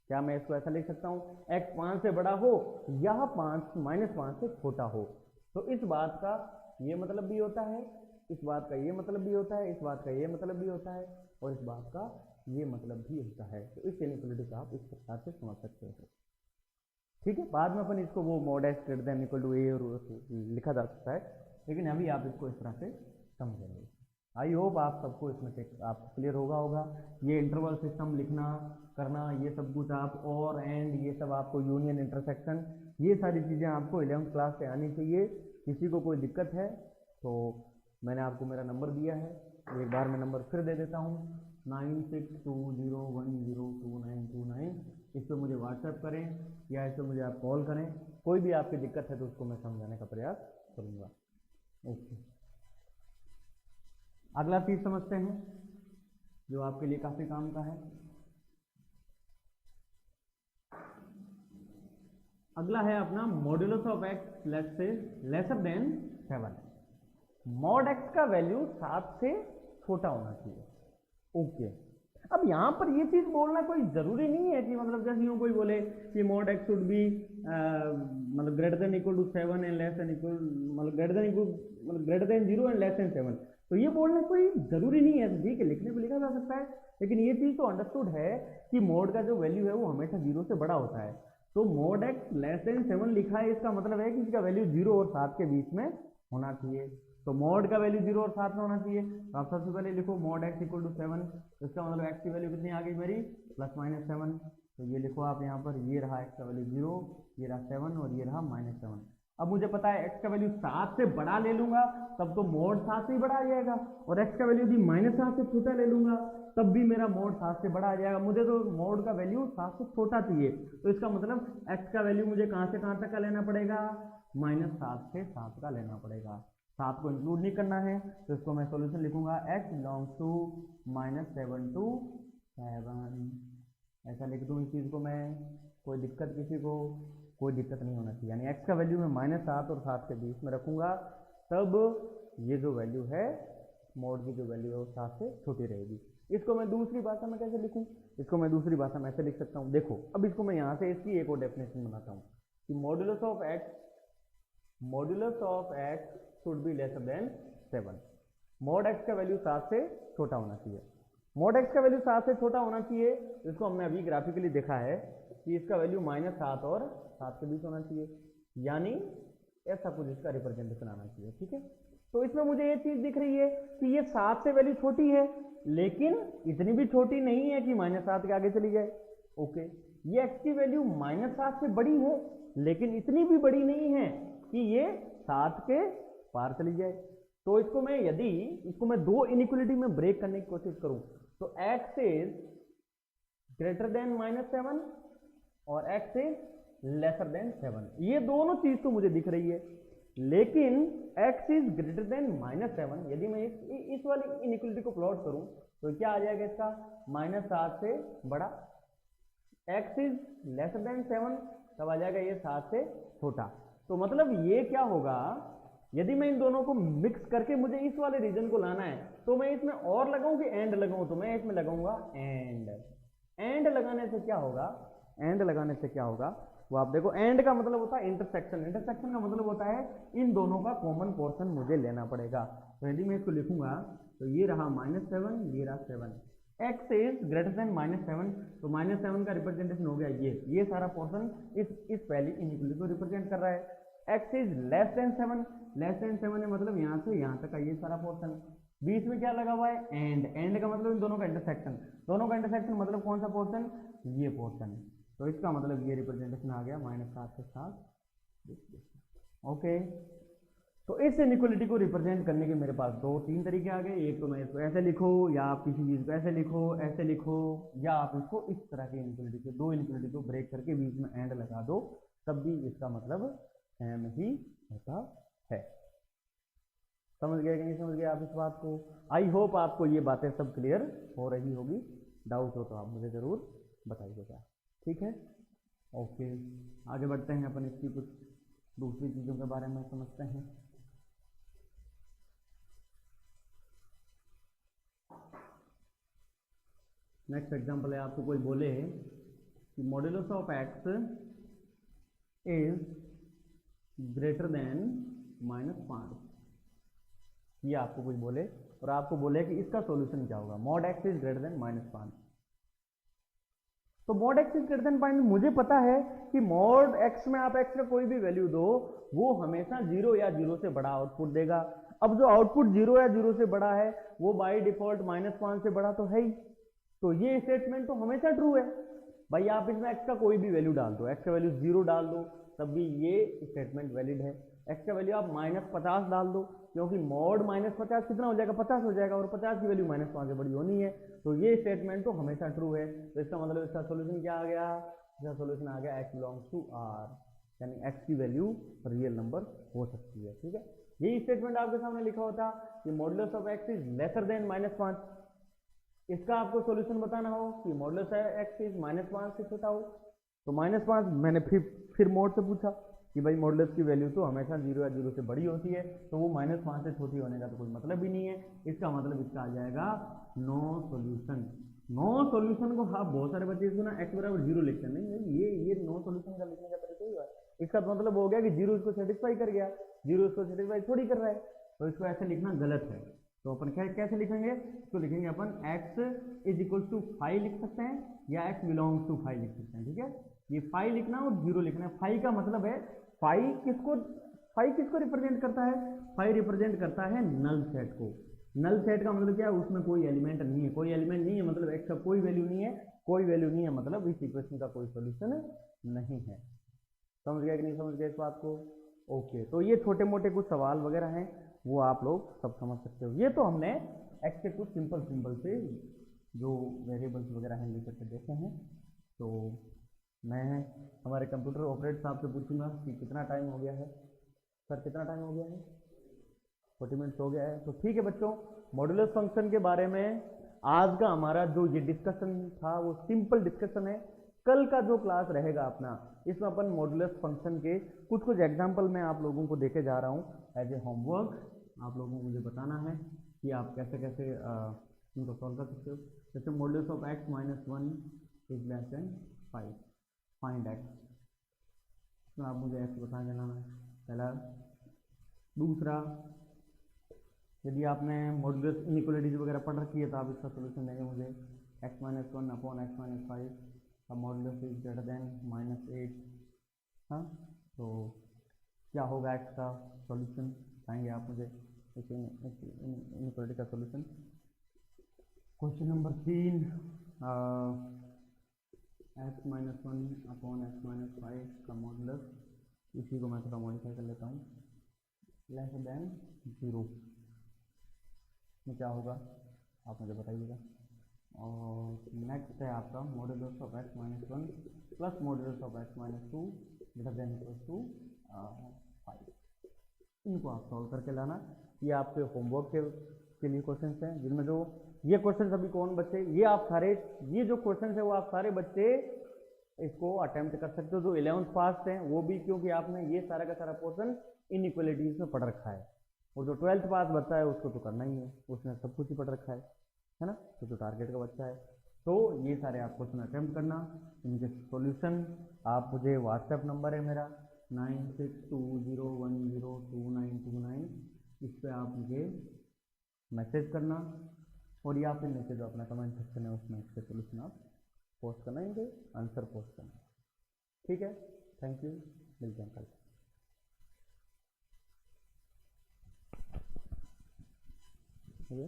क्या मैं इसको ऐसा लिख सकता हूं? x 5 से बड़ा हो या -5 से छोटा हो, तो इस बात का ये मतलब भी होता है, इस बात का ये मतलब भी होता है, इस बात का ये मतलब भी होता है और इस बात का ये मतलब भी होता है, तो इस इनइक्वालिटी को आप इस प्रकार से समझ सकते हो। ठीक है, बाद में अपन इसको वो mod x greater than equal to a और लिखा जा सकता है, लेकिन अभी आप इसको इस तरह से समझेंगे। आई होप आप सबको इसमें से आपको क्लियर होगा। ये इंटरवल सिस्टम लिखना करना ये सब कुछ आप और एंड ये सब आपको यूनियन इंटरसेक्शन ये सारी चीज़ें आपको 11th क्लास से आनी चाहिए। किसी को कोई दिक्कत है तो मैंने आपको मेरा नंबर दिया है, एक बार मैं नंबर फिर दे देता हूँ 9620102929। इस पर मुझे व्हाट्सएप करें या इस पर मुझे आप कॉल करें, कोई भी आपकी दिक्कत है तो उसको मैं समझाने का प्रयास करूँगा। ओके, अगला चीज समझते हैं जो आपके लिए काफी काम का है। अगला है अपना modulus of x let's say lesser than 7। Mod x का वैल्यू 7 से छोटा होना चाहिए। ओके, अब यहाँ पर ये चीज बोलना कोई जरूरी नहीं है कि मतलब जैसे यूँ कोई बोले कि मॉड एक्स शुड बी मतलब greater than equal to 7 and less than equal मतलब greater than 0 and less than 7, तो ये बोलना कोई जरूरी नहीं है। ठीक है, लिखने पे लिखा जा सकता है, लेकिन ये चीज तो अंडरस्टूड है कि मॉड का जो वैल्यू है वो हमेशा 0 से बड़ा होता है। तो मॉड एक्स लेस देन 7 लिखा है, इसका मतलब है कि इसका वैल्यू 0 और 7 के बीच में होना चाहिए। तो मॉड का वैल्यू 0 और 7 में होना चाहिए। तो आप सबसे पहले लिखो मॉड एक्स इक्वल टू 7, तो इसका मतलब एक्स की वैल्यू कितनी आ गई मेरी ±7। तो ये लिखो आप यहाँ पर, ये रहा एक्स का वैल्यू 0, ये रहा 7 और ये रहा -7। अब मुझे पता है एक्स का वैल्यू 7 से बड़ा ले लूंगा तब तो मॉड 7 से ही बड़ा आ जाएगा, और एक्स का वैल्यू भी -7 से छोटा ले लूंगा तब भी मेरा मॉड 7 से बड़ा आ जाएगा। मुझे तो मॉड का वैल्यू 7 से छोटा चाहिए, तो इसका मतलब एक्स का वैल्यू मुझे कहाँ से कहाँ तक का लेना पड़ेगा, -7 से 7 का लेना पड़ेगा। 7 को इंक्लूड नहीं करना है, तो इसको मैं सॉल्यूशन लिखूंगा x बिलोंग्स टू -7 to 7। ऐसा लिख दूँ इस चीज़ को मैं, कोई दिक्कत किसी को कोई दिक्कत नहीं होना चाहिए। यानी x का वैल्यू मैं -7 और 7 के बीच में रखूंगा, तब ये जो वैल्यू है मॉड की जो वैल्यू है वो 7 से छोटी रहेगी। इसको मैं दूसरी भाषा में कैसे लिखूं, इसको मैं दूसरी भाषा में ऐसे लिख सकता हूं। देखो अब इसको मैं यहाँ से इसकी एक और डेफिनेशन बनाता हूँ कि modulus of x should be lesser than 7। Mod x का वैल्यू 7 से छोटा होना चाहिए। मॉड एक्स का वैल्यू 7 से छोटा होना चाहिए, इसको हमने अभी ग्राफिकली देखा है कि इसका वैल्यू -7 और 7 के बीच होना चाहिए, यानी ऐसा कुछ इसका रिप्रेजेंटेशन आना चाहिए। ठीक है, तो इसमें मुझे ये चीज दिख रही है कि ये 7 से वैल्यू छोटी है, लेकिन इतनी भी छोटी नहीं है कि -7 के आगे चली जाए। ओके, ये x की वैल्यू -7 से बड़ी है, लेकिन इतनी भी बड़ी नहीं है कि ये 7 के पार चली जाए। तो इसको मैं यदि इसको मैं दो इनइक्वलिटी में ब्रेक करने की कोशिश करूं तो x इज ग्रेटर देन -7 और x इज लेसर देन 7, ये दोनों चीज तो मुझे दिख रही है, लेकिन x इज ग्रेटर देन -7 यदि मैं इस वाली इनइक्वलिटी को प्लॉट करूं तो क्या आ जाएगा इसका, -7 से बड़ा। x इज लेसर देन 7 तब आ जाएगा ये 7 से छोटा। तो मतलब ये क्या होगा, यदि मैं इन दोनों को मिक्स करके मुझे इस वाले रीजन को लाना है तो मैं इसमें और लगाऊं कि एंड लगाऊं, तो मैं इसमें लगाऊंगा एंड। एंड लगाने से क्या होगा, एंड लगाने से क्या होगा वो आप देखो। एंड का मतलब होता है इंटरसेक्शन, इंटरसेक्शन का मतलब होता है इन दोनों का कॉमन पोर्शन मुझे लेना पड़ेगा। तो यदि मैं इसको लिखूंगा तो ये रहा -7, ये रहा 7, x इज ग्रेटर देन -7, तो -7 का रिप्रेजेंटेशन हो गया ये सारा पोर्शन इस पहली इनइक्वलिटी को रिप्रेजेंट कर रहा है। x is less than 7, less than 7 है मतलब यहाँ से यहाँ तक का ये सारा पोर्शन। बीच में क्या लगा हुआ है, एंड। एंड का मतलब इन दोनों का इंटरसेक्शन, दोनों का इंटरसेक्शन मतलब कौन सा पोर्शन, ये पोर्शन। तो इसका मतलब ये रिप्रेजेंटेशन आ गया -7 से 7। ओके, तो इस इनइक्वलिटी को रिप्रेजेंट करने के मेरे पास 2-3 तरीके आ गए। एक तो मैं इसको ऐसे लिखो, या आप किसी चीज़ को ऐसे लिखो, या आप इसको इस तरह की इनइक्वलिटी को, दो इनइक्वलिटी को ब्रेक करके बीच में एंड लगा दो, तब भी इसका मतलब सेम ही होता है। समझ गए कि नहीं समझ गए आप इस बात को? आई होप आपको ये बातें सब क्लियर हो रही होगी। डाउट हो तो आप मुझे ज़रूर बताइएगा। ठीक है, ओके, आगे बढ़ते हैं, अपन इसकी कुछ दूसरी चीज़ों के बारे में समझते हैं। नेक्स्ट एग्जांपल है, आपको कोई बोले कि modulus of X is greater then -5, ये आपको कुछ बोले और आपको बोले कि इसका सॉल्यूशन क्या होगा, mod x is greater then -5। तो mod x is greater then 5 मुझे पता है कि मॉड एक्स में आप एक्स का कोई भी वैल्यू दो वो हमेशा 0 या 0 से बड़ा आउटपुट देगा। अब जो आउटपुट 0 या 0 से बड़ा है वो बाय डिफॉल्ट -5 से बड़ा तो है ही, तो ये स्टेटमेंट तो हमेशा ट्रू है भाई। आप इसमें x का कोई भी वैल्यू डाल दो, x का वैल्यू 0 डाल दो, तब भी ये स्टेटमेंट वैलिड है। x का वैल्यू आप -50 डाल दो, क्योंकि मॉड -50 कितना हो जाएगा, 50 हो जाएगा, और 50 की वैल्यू -5 से बड़ी होनी है, तो ये स्टेटमेंट तो हमेशा ट्रू है। तो इसका मतलब इसका सोल्यूशन क्या आ गया, इसका सोल्यूशन आ गया x बिलोंग्स टू r, यानी x की वैल्यू रियल नंबर हो सकती है। ठीक है, यही स्टेटमेंट आपके सामने लिखा होता कि modulus of x is lesser then -5, इसका आपको सॉल्यूशन बताना हो कि मॉडुलस x इज -5 से छोटा हो, तो -5 मैंने फिर मोड से पूछा कि भाई मॉडुलस की वैल्यू तो हमेशा 0 या 0 से बड़ी होती है, तो वो -5 से छोटी होने का तो कोई मतलब ही नहीं है। इसका मतलब इसका आ जाएगा नो सॉल्यूशन। नो सॉल्यूशन को आप बहुत सारे बच्चे इसको ना x बराबर 0 लिखते हैं, नहीं ये नो सॉल्यूशन का लिखने का तरीका ही है। इसका मतलब हो गया कि 0 इसको सेटिस्फाई कर गया, 0 इसको सेटिस्फाई थोड़ी कर रहा है, तो इसको ऐसे लिखना गलत है। तो अपन कैसे लिखेंगे, तो लिखेंगे अपन x इज इक्वल टू 5 लिख सकते हैं, या x बिलोंग्स टू 5 लिख सकते हैं। ठीक है, ये 5 लिखना और 0 लिखना है। 5 का मतलब है 5 किसको रिप्रेजेंट करता है, 5 रिप्रेजेंट करता है नल सेट को। नल सेट का मतलब क्या है, उसमें कोई एलिमेंट नहीं है, कोई एलिमेंट नहीं है मतलब x का कोई वैल्यू नहीं है, कोई वैल्यू नहीं है मतलब इस इक्वेशन का कोई सॉल्यूशन नहीं है। समझ गया कि नहीं समझ गया इस बात को? ओके, तो ये छोटे मोटे कुछ सवाल वगैरह हैं, वो आप लोग सब समझ सकते हो। ये तो हमने x के कुछ सिंपल से जो वेरिएबल्स वगैरह हैं लेकर के देखे हैं। तो मैं हमारे कंप्यूटर ऑपरेटर साहब से पूछूंगा कि कितना टाइम हो गया है। सर कितना टाइम हो गया है? 40 मिनट्स हो गया है। तो ठीक है बच्चों, मॉडुलस फंक्शन के बारे में आज का हमारा जो ये डिस्कशन था वो सिंपल डिस्कशन है। कल का जो क्लास रहेगा अपना, इसमें अपन मॉडुलस फंक्शन के कुछ एग्जाम्पल मैं आप लोगों को देके जा रहा हूँ एज ए होमवर्क। आप लोगों को मुझे बताना है कि आप कैसे कैसे इनको सॉल्व कर सकते हो। जैसे modulus of x - 1 is less than 5, find x। तो आप मुझे x बता देना है पहला। दूसरा, यदि आपने मॉडुलस इनइक्वालिटीज वगैरह पढ़ रखी है तो आप इसका सोल्यूशन देंगे मुझे। x - 1 अपॉन x - 5 का मॉडुलस इज ग्रेटर देन -8। हाँ, तो क्या होगा x का सॉल्यूशन, बताएंगे आप मुझे इस इनइक्वालिटी का solution. Question number 3, x - 1 upon x - 5 का मॉडुलस, इसी को मैं थोड़ा मॉडिफाई कर लेता हूँ, लेस देन 0 में क्या होगा आप मुझे बताइएगा। और नेक्स्ट है आपका modulus of x - 1 plus modulus of x - 2 greater than equal to 5। इनको आप सॉल्व करके लाना। ये आपके होमवर्क के लिए क्वेश्चंस हैं, जिनमें जो ये क्वेश्चंस अभी कौन बच्चे, ये आप सारे, ये जो क्वेश्चंस है वो आप सारे बच्चे इसको अटेम्प्ट कर सकते हो जो 11th पास हैं वो भी, क्योंकि आपने ये सारा का सारा पोर्शन इनइक्वालिटीज में पढ़ रखा है। और जो 12th पास बच्चा है उसको तो करना ही है, उसने सब कुछ ही पढ़ रखा है ना। तो जो टारगेट का बच्चा है, तो ये सारे आप क्वेश्चन अटेम्प्ट करना। इनके सॉल्यूशन आप मुझे व्हाट्सएप नंबर है मेरा 9620102929, इस पर आप मुझे मैसेज करना, और या फिर नीचे जो अपना कमेंट सेक्शन है उसमें इसके सॉल्यूशन आप पोस्ट करना, इनके आंसर पोस्ट करना। ठीक है, थैंक यू, मिलते हैं कल। ठीक है।